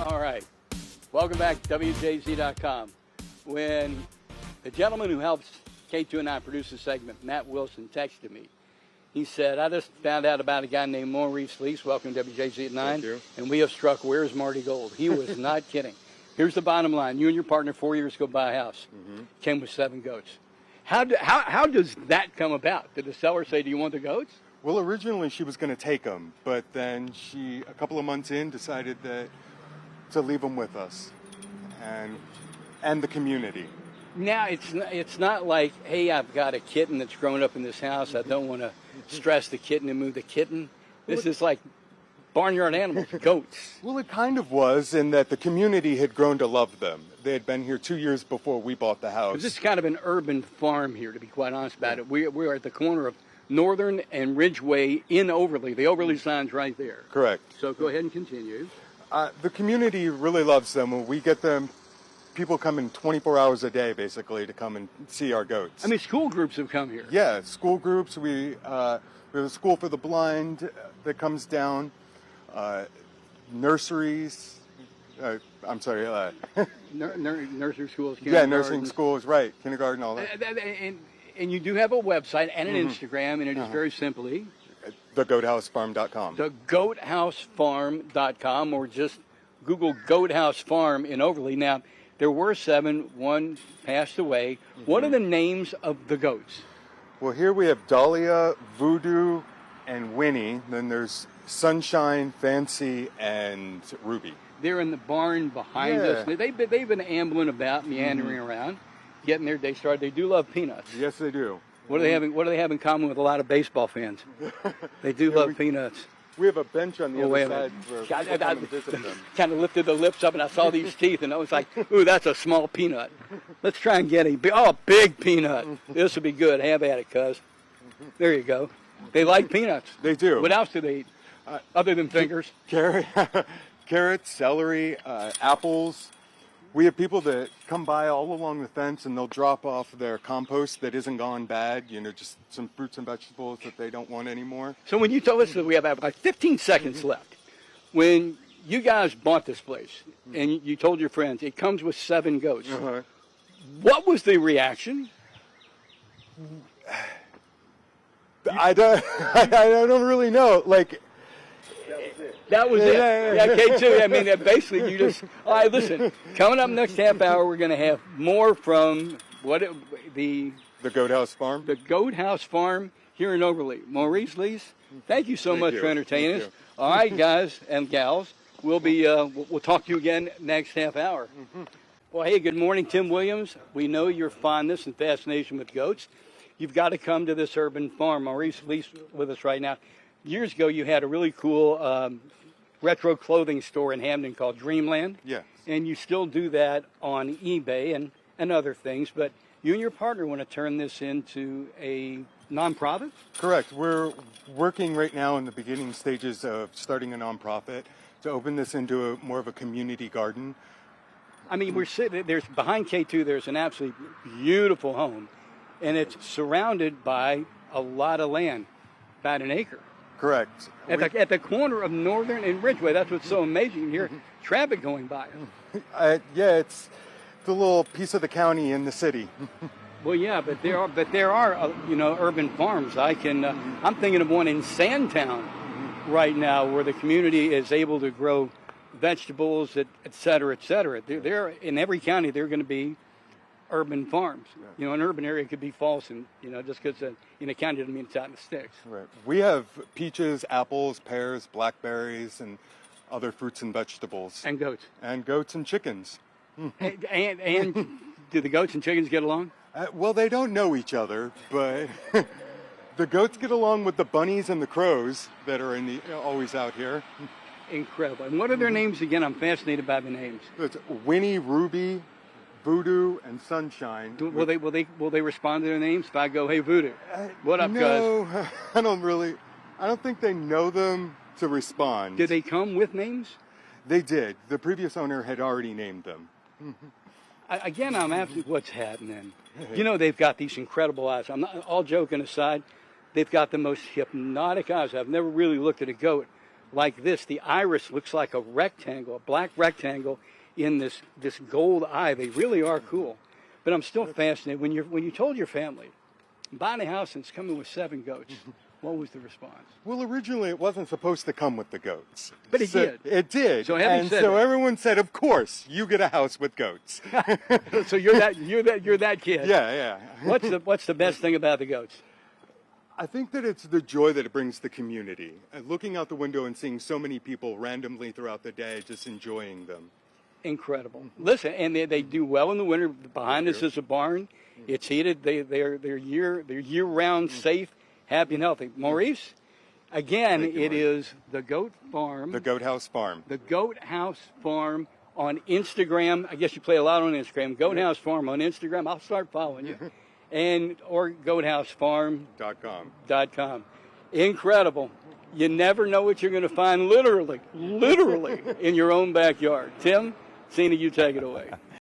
All right. Welcome back to WJZ.com. When the gentleman who helps K2 and I produce the segment, Matt Wilson, texted me, he said, I just found out about a guy named Maurice Lease. Welcome to WJZ at 9. Thank you. And we have struck, where's Marty Gold? He was not kidding. Here's the bottom line. You and your partner 4 years ago buy a house. Came with 7 goats. How does that come about? Did the seller say, do you want the goats? Well, originally she was going to take them, but then she, a couple of months in, decided to leave them with us and the community. Now, it's not like, hey, I've got a kitten that's grown up in this house. I don't want to stress the kitten and move the kitten. This is like barnyard animals, goats. Well, it kind of was in that the community had grown to love them. They had been here 2 years before we bought the house. This is kind of an urban farm here, to be quite honest about it. We are at the corner of Northern and Ridgeway in Overley. The Overley sign's right there. Correct. So go ahead and continue. The community really loves them. We get them. People come in 24 hours a day, basically, to come and see our goats. I mean, school groups have come here. Yeah, school groups. We have a school for the blind that comes down. Nurseries. Nursery schools. Yeah, nursing schools, right. Kindergarten, all that. And you do have a website and an Instagram, and it is very simply thegoathousefarm.com. Thegoathousefarm.com, or just Google Goat House Farm in Overley. Now, there were 7. 1 passed away. What are the names of the goats? Well, here we have Dahlia, Voodoo, and Winnie. Then there's Sunshine, Fancy, and Ruby. They're in the barn behind us. They've been ambling about, meandering around, getting their day started. They do love peanuts. Yes, they do. What do they have in common with a lot of baseball fans? They do love peanuts. We have a bench on the other side for people to come and visit them. Kind of lifted the lips up, and I saw these teeth, and I was like, ooh, that's a small peanut. Let's try and get a big peanut. This would be good. Have at it, cuz. There you go. They like peanuts. They do. What else do they eat, other than fingers? Carrots, celery, apples. We have people that come by all along the fence, and they'll drop off their compost that isn't gone bad, just some fruits and vegetables that they don't want anymore. So when you told us that we have about 15 seconds left, when you guys bought this place and you told your friends it comes with 7 goats, what was the reaction? I don't really know. That was it. Yeah, K2. I mean, basically, you just. All right, listen. Coming up next half hour, we're going to have more from the Goat House Farm. The Goat House Farm here in Overley. Maurice Lease, thank you so much for entertaining us. All right, guys and gals, we'll talk to you again next half hour. Well, hey, good morning, Tim Williams. We know your fondness and fascination with goats. You've got to come to this urban farm. Maurice Lease with us right now. Years ago, you had a really cool retro clothing store in Hamden called Dreamland. Yes. And you still do that on eBay and other things. But you and your partner want to turn this into a nonprofit? Correct. We're working right now in the beginning stages of starting a nonprofit to open this into more of a community garden. I mean, there's behind K2, there's an absolutely beautiful home. And it's surrounded by a lot of land, about an acre. Correct. At the corner of Northern and Ridgeway. That's what's so amazing. You hear traffic going by. Yeah, it's the little piece of the county in the city. Well, yeah, but there are urban farms. I'm thinking of one in Sandtown right now where the community is able to grow vegetables, et cetera, et cetera. They're in every county. They're going to be urban farms. An urban area could be false, and just because in a county doesn't mean it's out in the sticks. Right. We have peaches, apples, pears, blackberries, and other fruits and vegetables. And goats. And goats and chickens. And do the goats and chickens get along? Well, they don't know each other, but the goats get along with the bunnies and the crows that are always out here. Incredible. And what are their names again? I'm fascinated by the names. It's Winnie, Ruby, Voodoo, and Sunshine. Will they respond to their names? If I go, hey, Voodoo, what up, No, I don't think they know them to respond. Did they come with names? They did. The previous owner had already named them. Again, I'm asking what's happening. They've got these incredible eyes. I'm not, all joking aside, they've got the most hypnotic eyes. I've never really looked at a goat like this. The iris looks like a rectangle, a black rectangle in this gold eye. They really are cool. But I'm still fascinated. When you told your family, buying a house and it's coming with 7 goats, what was the response? Well, originally it wasn't supposed to come with the goats. But it did. It did. So everyone said, of course, you get a house with goats. So you're that kid. Yeah. What's the best thing about the goats? I think that it's the joy that it brings the community. Looking out the window and seeing so many people randomly throughout the day just enjoying them. Incredible. Listen, and they do well in the winter. Behind us is a barn. It's heated. They're year-round, safe, happy, and healthy. Maurice, again, it is the Goat Farm. The Goat House Farm. The Goat House Farm on Instagram. I guess you play a lot on Instagram. Goat House Farm on Instagram. I'll start following you. Or goathousefarm.com. Incredible. You never know what you're going to find literally in your own backyard. Tim, Cena, you take it away.